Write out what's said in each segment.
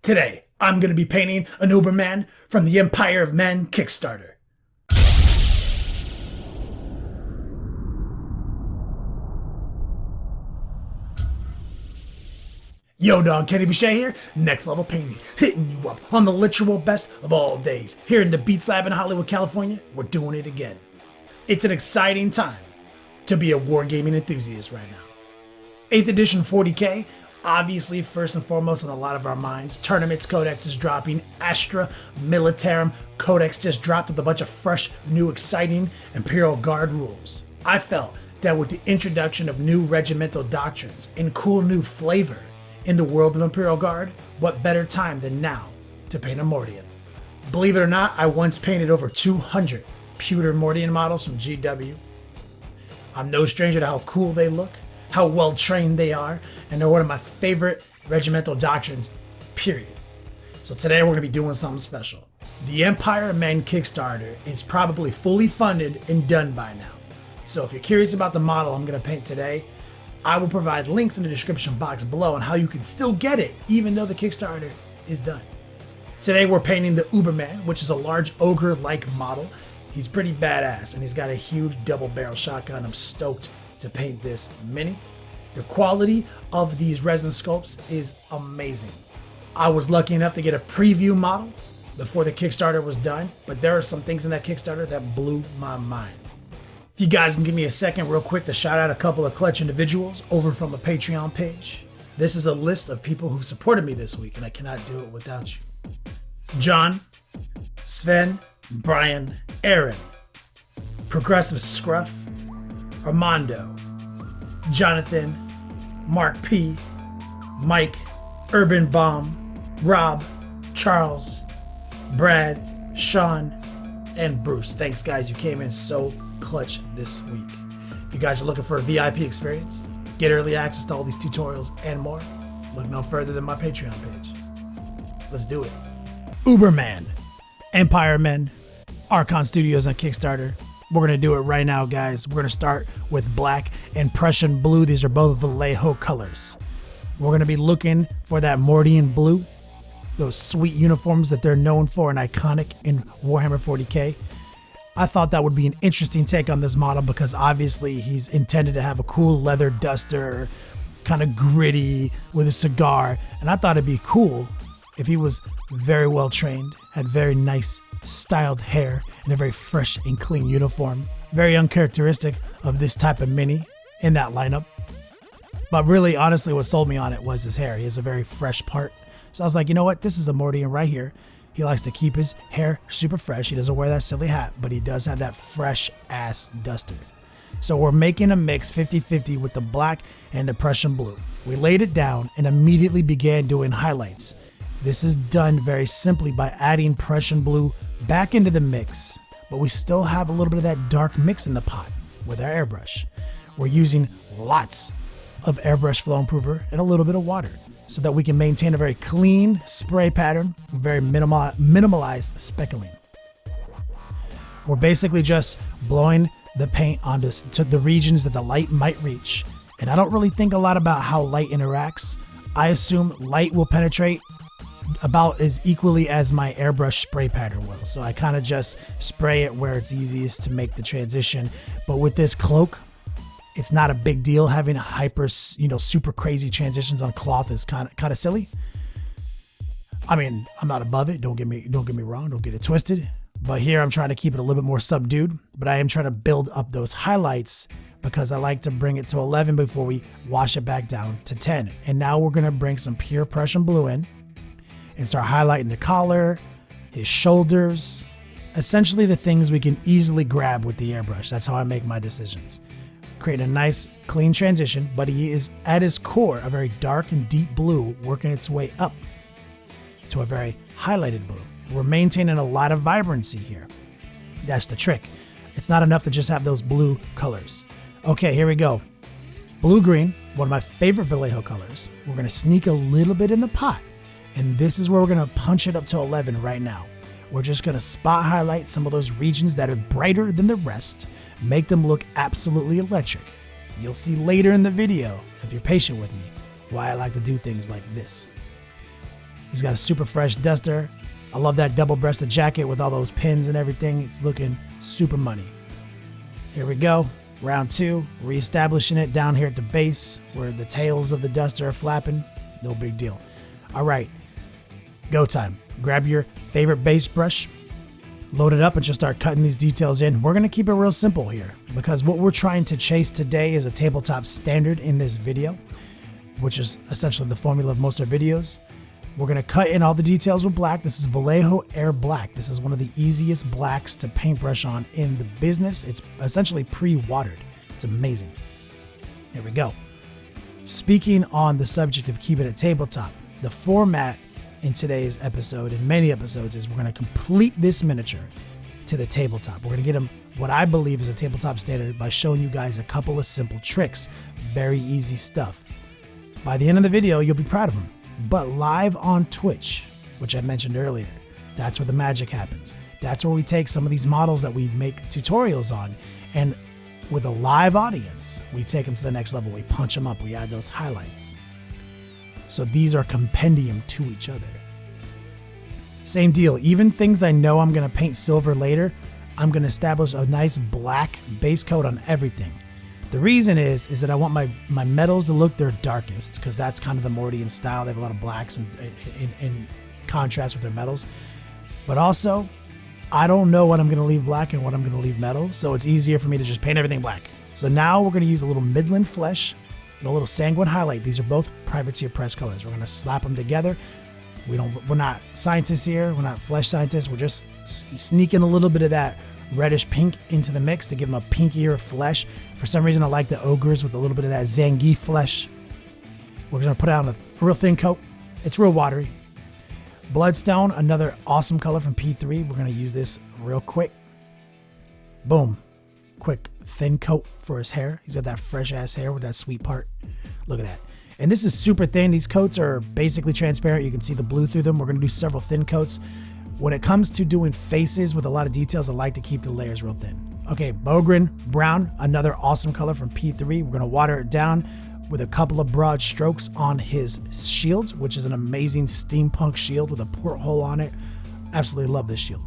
Today, I'm going to be painting an Uberman from the Empire of Men Kickstarter. Yo dog, Kenny Boucher here, Next Level Painting, hitting you up on the literal best of all days. Here in the Beats Lab in Hollywood, California, we're doing it again. It's an exciting time to be a wargaming enthusiast right now. 8th edition 40K, obviously first and foremost on a lot of our minds. Tournaments Codex is dropping, Astra Militarum Codex just dropped with a bunch of fresh, new, exciting Imperial Guard rules. I felt that with the introduction of new regimental doctrines and cool new flavor in the world of Imperial Guard, what better time than now to paint a Mordian? Believe it or not, I once painted over 200 pewter Mordian models from GW. I'm no stranger to how cool they look, how well trained they are, and they're one of my favorite regimental doctrines, period. So today we're going to be doing something special. The Empire of Men Kickstarter is probably fully funded and done by now. So if you're curious about the model I'm going to paint today, I will provide links in the description box below on how you can still get it even though the Kickstarter is done. Today we're painting the Uberman, which is a large ogre-like model. He's pretty badass and he's got a huge double-barrel shotgun. I'm stoked to paint this mini. The quality of these resin sculpts is amazing. I was lucky enough to get a preview model before the Kickstarter was done, but there are some things in that Kickstarter that blew my mind. If you guys can give me a second real quick to shout out a couple of clutch individuals over from a Patreon page. This is a list of people who supported me this week and I cannot do it without you. John, Sven, Brian, Aaron, Progressive Scruff, Armando, Jonathan, Mark P, Mike, Urban Bomb, Rob, Charles, Brad, Sean, and Bruce. Thanks guys, you came in so clutch this week. If you guys are looking for a VIP experience, get early access to all these tutorials and more, look no further than my Patreon page. Let's do it. Uberman, Empire Men, Archon Studios on Kickstarter. We're going to do it right now, guys. We're going to start with black and Prussian blue. These are both Vallejo colors. We're going to be looking for that Mordian blue, those sweet uniforms that they're known for and iconic in Warhammer 40K. I thought that would be an interesting take on this model because obviously he's intended to have a cool leather duster, kind of gritty with a cigar. And I thought it'd be cool if he was very well trained, had very nice styled hair, and a very fresh and clean uniform. Very uncharacteristic of this type of mini in that lineup. But really, honestly, what sold me on it was his hair. He has a very fresh part. So I was like, you know what? This is a Mordian right here. He likes to keep his hair super fresh. He doesn't wear that silly hat, but he does have that fresh ass duster. So we're making a mix 50-50 with the black and the Prussian blue. We laid it down and immediately began doing highlights. This is done very simply by adding Prussian blue back into the mix, but we still have a little bit of that dark mix in the pot with our airbrush. We're using lots of airbrush flow improver and a little bit of water so that we can maintain a very clean spray pattern, very minimalized speckling. We're basically just blowing the paint onto the regions that the light might reach. And I don't really think a lot about how light interacts. I assume light will penetrate about as equally as my airbrush spray pattern will. So I kind of just spray it where it's easiest to make the transition. But with this cloak, it's not a big deal. Having hyper, super crazy transitions on cloth is kind of silly. I mean, I'm not above it. Don't get me wrong. Don't get it twisted. But here I'm trying to keep it a little bit more subdued, but I am trying to build up those highlights because I like to bring it to 11 before we wash it back down to 10. And now we're going to bring some pure Prussian blue in and start highlighting the collar, his shoulders, essentially the things we can easily grab with the airbrush. That's how I make my decisions. Create a nice clean transition, but he is at his core a very dark and deep blue working its way up to a very highlighted blue. We're maintaining a lot of vibrancy here. That's the trick. It's not enough to just have those blue colors. Okay, here we go. Blue-green, one of my favorite Vallejo colors. We're going to sneak a little bit in the pot, and this is where we're going to punch it up to 11 right now. We're just going to spot highlight some of those regions that are brighter than the rest, make them look absolutely electric. You'll see later in the video, if you're patient with me, why I like to do things like this. He's got a super fresh duster. I love that double-breasted jacket with all those pins and everything. It's looking super money. Here we go. Round 2, reestablishing it down here at the base where the tails of the duster are flapping. No big deal. All right, go time. Grab your favorite base brush, load it up, and just start cutting these details in. We're gonna keep it real simple here because what we're trying to chase today is a tabletop standard in this video, which is essentially the formula of most of our videos. We're gonna cut in all the details with black. This is Vallejo Air Black. This is one of the easiest blacks to paintbrush on in the business. It's essentially pre-watered. It's amazing. Here we go. Speaking on the subject of keeping it tabletop, the format in today's episode and many episodes is we're gonna complete this miniature to the tabletop. We're gonna get them what I believe is a tabletop standard by showing you guys a couple of simple tricks. Very easy stuff. By the end of the video, you'll be proud of them. But live on Twitch, which I mentioned earlier, that's where the magic happens. That's where we take some of these models that we make tutorials on, and with a live audience, we take them to the next level. We punch them up, we add those highlights. So these are compendium to each other. Same deal, even things I know I'm gonna paint silver later, I'm gonna establish a nice black base coat on everything. The reason is that I want my metals to look their darkest, because that's kind of the Mordian style. They have a lot of blacks in contrast with their metals. But also, I don't know what I'm going to leave black and what I'm going to leave metal, so it's easier for me to just paint everything black. So now we're going to use a little Midland Flesh and a little Sanguine Highlight. These are both Privateer Press colors. We're going to slap them together. We're not scientists here. We're not flesh scientists. We're just sneaking a little bit of that reddish pink into the mix to give them a pinkier flesh. For some reason, I like the ogres with a little bit of that Zangief flesh. We're going to put it on a real thin coat. It's real watery. Bloodstone, another awesome color from P3. We're going to use this real quick. Boom. Quick thin coat for his hair. He's got that fresh ass hair with that sweet part. Look at that. And this is super thin. These coats are basically transparent. You can see the blue through them. We're going to do several thin coats. When it comes to doing faces with a lot of details, I like to keep the layers real thin. Okay, Bogren Brown, another awesome color from P3. We're gonna water it down with a couple of broad strokes on his shield, which is an amazing steampunk shield with a porthole on it. Absolutely love this shield.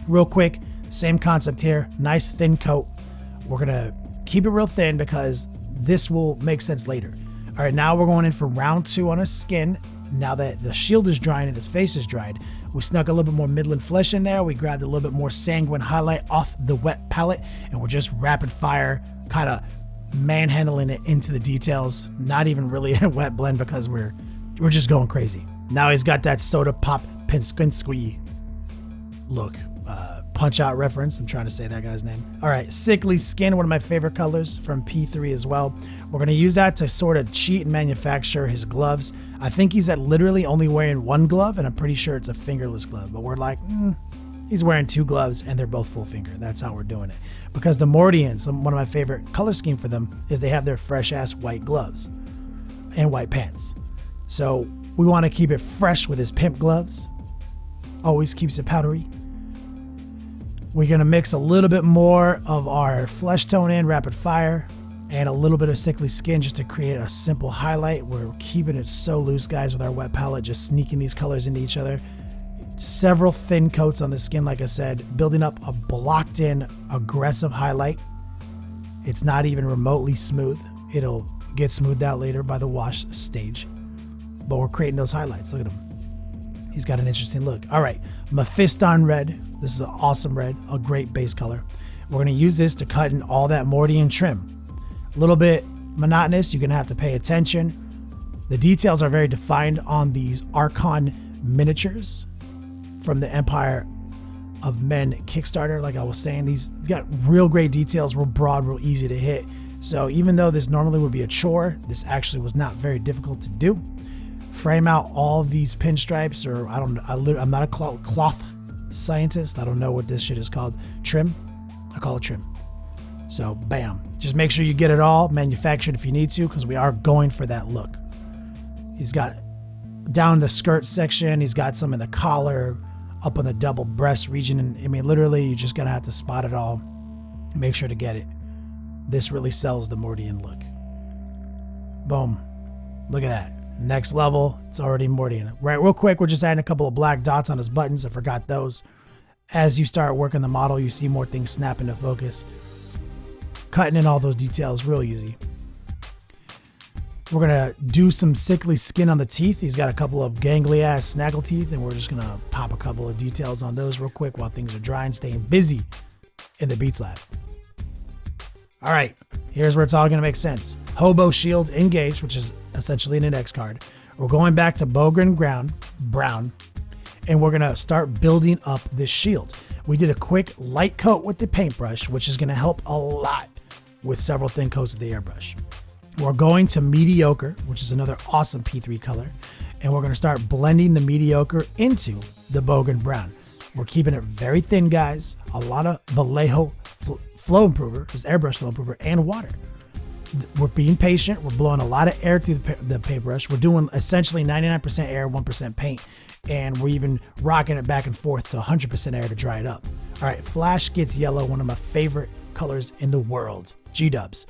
Real quick, same concept here, nice thin coat. We're gonna keep it real thin because this will make sense later. All right, now we're going in for round 2 on his skin. Now that the shield is drying and his face is dried, we snuck a little bit more Midland Flesh in there. We grabbed a little bit more Sanguine Highlight off the wet palette, and we're just rapid fire kind of manhandling it into the details. Not even really a wet blend because we're just going crazy. Now he's got that soda pop Pinskinsky look. Punch Out reference. I'm trying to say that guy's name. All right, Sickly Skin, one of my favorite colors from P3 as well. We're going to use that to sort of cheat and manufacture his gloves. I think he's at literally only wearing one glove, and I'm pretty sure it's a fingerless glove, but we're like, he's wearing 2 gloves and they're both full finger. That's how we're doing it. Because the Mordians, one of my favorite color scheme for them is they have their fresh ass white gloves and white pants. So we want to keep it fresh with his pimp gloves. Always keeps it powdery. We're going to mix a little bit more of our flesh tone in, rapid fire, and a little bit of Sickly Skin just to create a simple highlight. We're keeping it so loose, guys, with our wet palette, just sneaking these colors into each other. Several thin coats on the skin, like I said, building up a blocked in, aggressive highlight. It's not even remotely smooth. It'll get smoothed out later by the wash stage. But we're creating those highlights. Look at him. He's got an interesting look. All right, Mephiston Red. This is an awesome red, a great base color. We're gonna use this to cut in all that Mordian trim. A little bit monotonous, you're gonna have to pay attention. The details are very defined on these Archon miniatures from the Empire of Men Kickstarter. Like I was saying, these got real great details, real broad, real easy to hit. So even though this normally would be a chore, this actually was not very difficult to do. Frame out all these pinstripes, or I'm not a cloth scientist. I don't know what this shit is called. Trim? I call it trim. So bam. Just make sure you get it all manufactured if you need to, because we are going for that look. He's got down the skirt section. He's got some in the collar, up on the double breast region. And I mean, literally, you're just going to have to spot it all. Make sure to get it. This really sells the Mordian look. Boom. Look at that. Next level, it's already Mordian. Right, real quick, we're just adding a couple of black dots on his buttons. I forgot those. As you start working the model, you see more things snap into focus. Cutting in all those details real easy. We're gonna do some sickly skin on the teeth. He's got a couple of gangly ass snaggle teeth, and we're just gonna pop a couple of details on those real quick while things are drying, staying busy in the Beats Lab. All right, here's where it's all gonna make sense. Hobo shield engaged, which is essentially an index card. We're going back to Bogren Brown, and we're gonna start building up this shield. We did a quick light coat with the paintbrush, which is gonna help a lot with several thin coats of the airbrush. We're going to mediocre, which is another awesome P3 color, and we're gonna start blending the mediocre into the Bogren Brown. We're keeping it very thin, guys. A lot of Vallejo flow improver, this airbrush flow improver, and water. We're being patient. We're blowing a lot of air through the paintbrush. We're doing essentially 99% air, 1% paint, and we're even rocking it back and forth to 100% air to dry it up. All right, Flash gets yellow, one of my favorite colors in the world, G-dubs.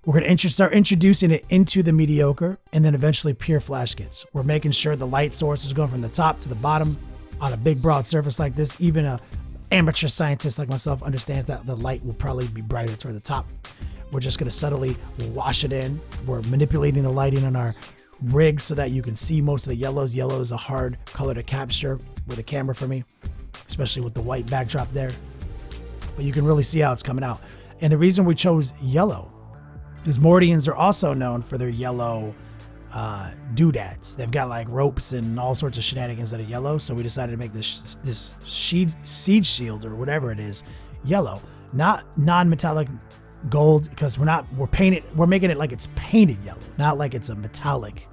We're going to start introducing it into the mediocre, and then eventually pure Flash gets. We're making sure the light source is going from the top to the bottom on a big broad surface like this. Even a amateur scientist like myself understands that the light will probably be brighter toward the top. We're just going to subtly wash it in. We're manipulating the lighting on our rig so that you can see most of the yellows. Yellow is a hard color to capture with a camera for me, especially with the white backdrop there. But you can really see how it's coming out. And the reason we chose yellow is Mordians are also known for their yellow doodads. They've got like ropes and all sorts of shenanigans that are yellow. So we decided to make this siege shield or whatever it is yellow, not non-metallic gold, because we're making it like it's painted yellow, not like it's a metallic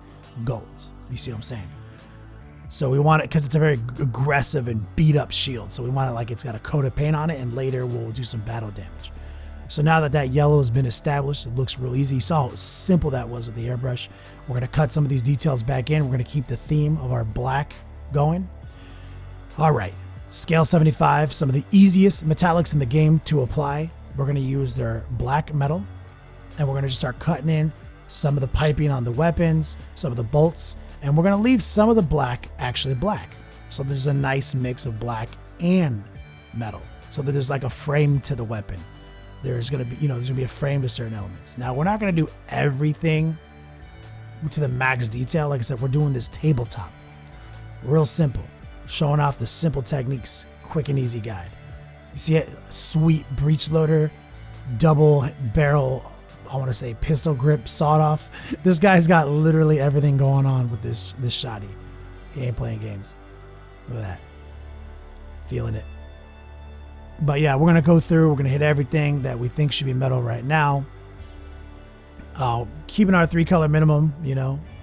gold. You see what I'm saying? So we want it because it's a very aggressive and beat up shield. So we want it like it's got a coat of paint on it, and later we'll do some battle damage. So now that yellow has been established, it looks real easy. You saw how simple that was with the airbrush. We're going to cut some of these details back in. We're going to keep the theme of our black going. All right, scale 75, some of the easiest metallics in the game to apply. We're going to use their black metal, and we're going to just start cutting in some of the piping on the weapons, some of the bolts, and we're going to leave some of the black actually black. So there's a nice mix of black and metal, so that there's like a frame to the weapon. There's going to be, there's going to be a frame to certain elements. Now, we're not going to do everything to the max detail. Like I said, we're doing this tabletop. Real simple. Showing off the simple techniques, quick and easy guide. You see it? Sweet breech loader, double barrel, I want to say pistol grip, sawed off. This guy's got literally everything going on with this shotty. He ain't playing games. Look at that. Feeling it. But yeah, we're going to go through, we're going to hit everything that we think should be metal right now. Keeping our 3 color minimum,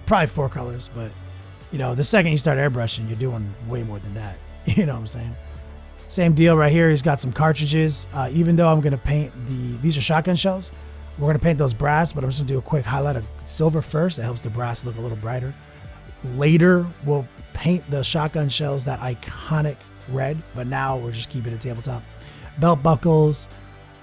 probably 4 colors, but the second you start airbrushing, you're doing way more than that. You know what I'm saying? Same deal right here. He's got some cartridges. Even though I'm going to paint these are shotgun shells, we're going to paint those brass, but I'm just going to do a quick highlight of silver first. It helps the brass look a little brighter. Later, we'll paint the shotgun shells that iconic red, but now we're just keeping it tabletop. Belt buckles,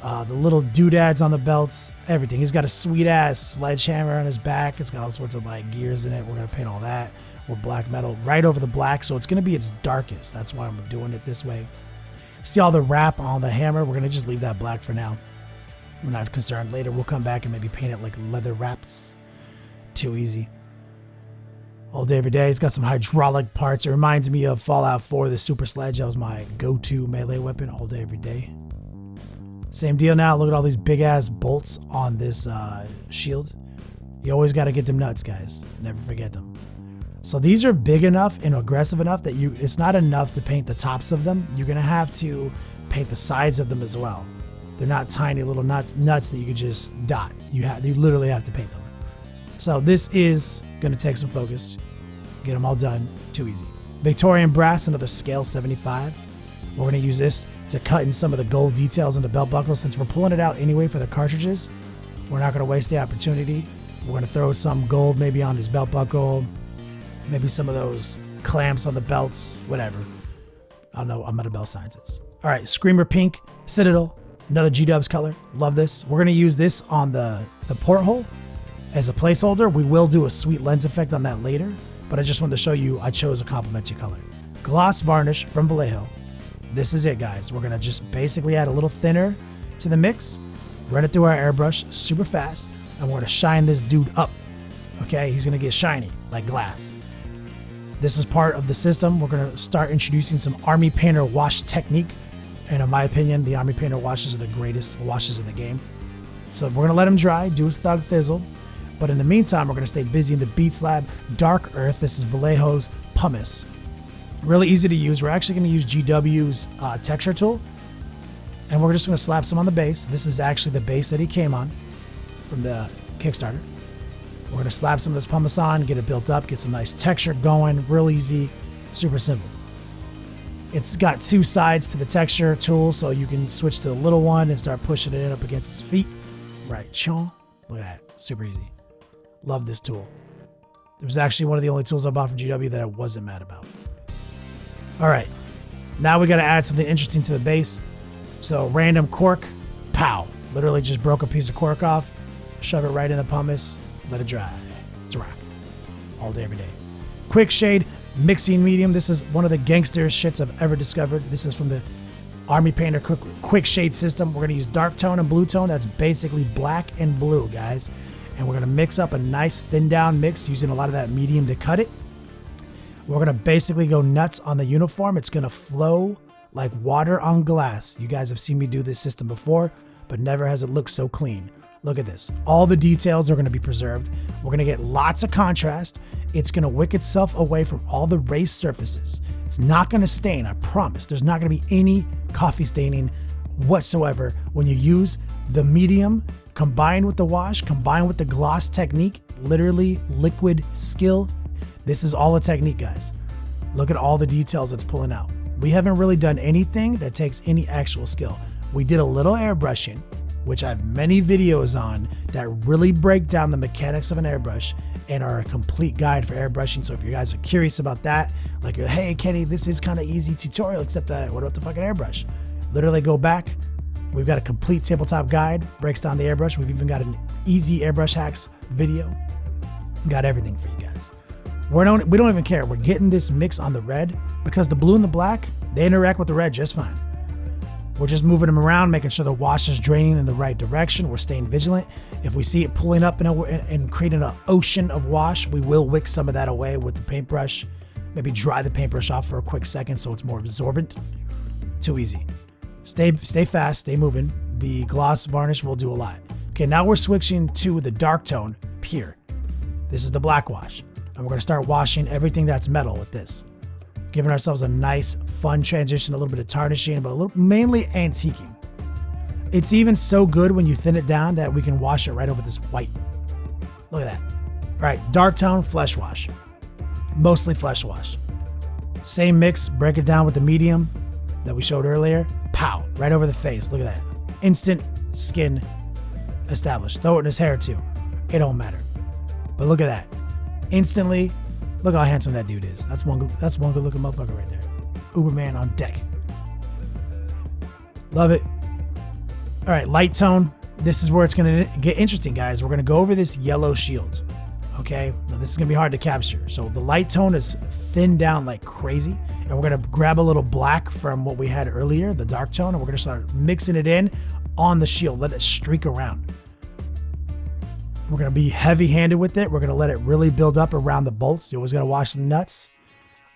the little doodads on the belts, everything. He's got a sweet ass sledgehammer on his back. It's got all sorts of like gears in it. We're going to paint all that with black metal right over the black, so it's going to be its darkest. That's why I'm doing it this way. See all the wrap on the hammer? We're going to just leave that black for now. We're not concerned. Later we'll come back and maybe paint it like leather wraps. Too easy. All day, every day. It's got some hydraulic parts. It reminds me of Fallout 4, the super sledge. That was my go-to melee weapon all day, every day. Same deal now. Look at all these big-ass bolts on this shield. You always got to get them nuts, guys. Never forget them. So these are big enough and aggressive enough that it's not enough to paint the tops of them. You're going to have to paint the sides of them as well. They're not tiny little nuts that you could just dot. You literally have to paint them. So this is going to take some focus. Get them all done. Too easy. Victorian brass, another scale 75. We're going to use this to cut in some of the gold details in the belt buckle. Since we're pulling it out anyway for the cartridges, we're not going to waste the opportunity. We're going to throw some gold maybe on his belt buckle, maybe some of those clamps on the belts, whatever. I don't know. I'm not a belt scientist. All right, Screamer Pink, Citadel, another G-Dubs color. Love this. We're going to use this on the porthole As a placeholder, we will do a sweet lens effect on that later, but I just wanted to show you I chose a complementary color. Gloss varnish from Vallejo. This is it, guys. We're gonna just basically add a little thinner to the mix, run it through our airbrush super fast, and we're gonna shine this dude up. Okay, he's gonna get shiny like glass. This is part of the system. We're gonna start introducing some Army Painter wash technique. And in my opinion, the Army Painter washes are the greatest washes in the game. So we're gonna let them dry, do his thug thizzle. But in the meantime, we're gonna stay busy in the Beats Lab Dark Earth. This is Vallejo's pumice. Really easy to use. We're actually gonna use GW's texture tool. And we're just gonna slap some on the base. This is actually the base that he came on from the Kickstarter. We're gonna slap some of this pumice on, get it built up, get some nice texture going, real easy, super simple. It's got two sides to the texture tool, so you can switch to the little one and start pushing it up against his feet. Right, chon. Look at that, super easy. Love this tool. It was actually one of the only tools I bought from GW that I wasn't mad about. All right, now we gotta add something interesting to the base. So random cork, pow. Literally just broke a piece of cork off, shove it right in the pumice, let it dry. It's a rock. All day, every day. Quick shade, mixing medium. This is one of the gangster shits I've ever discovered. This is from the Army Painter quick shade system. We're gonna use dark tone and blue tone. That's basically black and blue, guys. And we're gonna mix up a nice thin down mix using a lot of that medium to cut it. We're gonna basically go nuts on the uniform. It's gonna flow like water on glass. You guys have seen me do this system before, but never has it looked so clean. Look at this. All the details are gonna be preserved. We're gonna get lots of contrast. It's gonna wick itself away from all the raised surfaces. It's not gonna stain, I promise. There's not gonna be any coffee staining whatsoever when you use the medium combined with the wash, combined with the gloss technique, literally liquid skill. This is all a technique, guys. Look at all the details it's pulling out. We haven't really done anything that takes any actual skill. We did a little airbrushing, which I have many videos on that really break down the mechanics of an airbrush and are a complete guide for airbrushing. So if you guys are curious about that, like, hey, Kenny, this is kind of easy tutorial, except that, what about the fucking airbrush? Literally go back. We've got a complete tabletop guide, breaks down the airbrush. We've even got an easy airbrush hacks video. Got everything for you guys. We don't even care. We're getting this mix on the red because the blue and the black, they interact with the red just fine. We're just moving them around, making sure the wash is draining in the right direction. We're staying vigilant. If we see it pulling up and creating an ocean of wash, we will wick some of that away with the paintbrush. Maybe dry the paintbrush off for a quick second so it's more absorbent. Too easy. Stay fast, stay moving. The gloss varnish will do a lot. Okay, now we're switching to the dark tone, pure. This is the black wash. And we're gonna start washing everything that's metal with this. Giving ourselves a nice, fun transition, a little bit of tarnishing, but mainly antiquing. It's even so good when you thin it down that we can wash it right over this white. Look at that. All right, dark tone, flesh wash. Mostly flesh wash. Same mix, break it down with the medium that we showed earlier. Pow, right over the face. Look at that. Instant skin established. Throw it in his hair too. It don't matter. But look at that. Instantly, look how handsome that dude is. That's one good looking motherfucker right there. Uberman on deck. Love it. All right, light tone. This is where it's gonna get interesting, guys. We're gonna go over this yellow shield. Okay, now this is gonna be hard to capture. So the light tone is thinned down like crazy. And we're gonna grab a little black from what we had earlier, the dark tone, and we're gonna start mixing it in on the shield. Let it streak around. We're gonna be heavy-handed with it. We're gonna let it really build up around the bolts. You always gotta wash the nuts.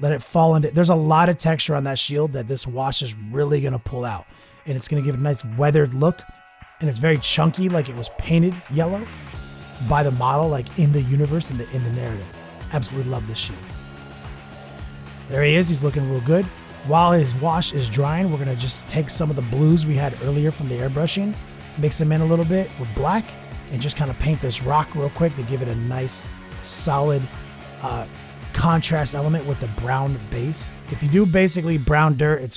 Let it fall into, there's a lot of texture on that shield that this wash is really gonna pull out. And it's gonna give it a nice weathered look. And it's very chunky, like it was painted yellow by the model, like in the universe, in the narrative. Absolutely love this shield. There he is, he's looking real good. While his wash is drying, we're gonna just take some of the blues we had earlier from the airbrushing, mix them in a little bit with black, and just kind of paint this rock real quick to give it a nice, solid contrast element with the brown base. If you do basically brown dirt,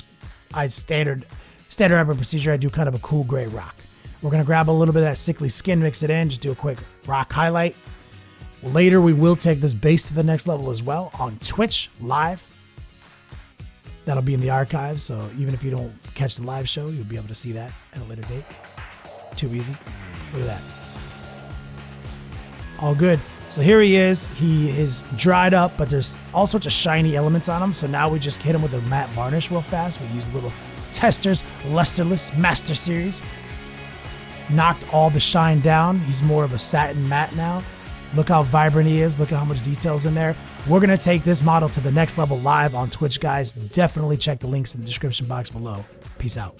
standard operating procedure, I do kind of a cool gray rock. We're gonna grab a little bit of that sickly skin, mix it in, just do a quick rock highlight. Later, we will take this base to the next level as well on Twitch live. That'll be in the archives, so even if you don't catch the live show, you'll be able to see that at a later date. Too easy. Look at that. All good. So here he is. He is dried up, but there's all sorts of shiny elements on him. So now we just hit him with a matte varnish real fast. We use a little Testors Lusterless Master Series. Knocked all the shine down. He's more of a satin matte now. Look how vibrant he is. Look at how much detail's in there. We're going to take this model to the next level live on Twitch, guys. Definitely check the links in the description box below. Peace out.